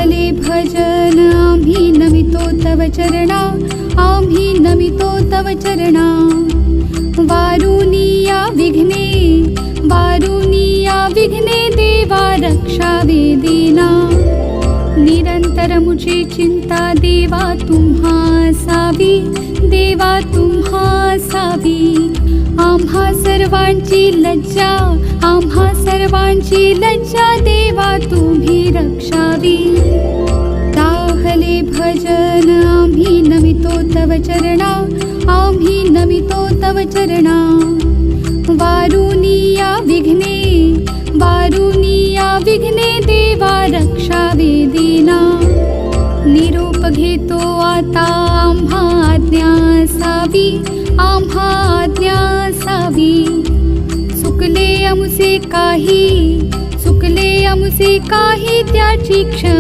दाहले भजन आम्ही नमितो तव चरणा, आम्ही नमितो तव चरणा. वारुनिया विघ्ने, वारुनिया विघ्ने देवा रक्षावे दीना. निरंतरमुची चिंता देवा तुम्हा सावी, देवा तुम्हा सावी. आम्हा सर्वांची लज्जा, आम्हा सर्वांची लज्जा देवा तुम्ही रक्षावी. दाहले भजन आम्ही नमितो तव चरणा, आम्ही नमितो तव चरणा. वारुनिया विघ्ने, वारुनिया विघ्ने देवा रक्षावे दीना. निरोप घेतो आता आम्हा आज्ञा सावी, आम्हा आज्ञा सावी. चुकले आमचे काही, चुकले आमचे काही त्याची क्षमा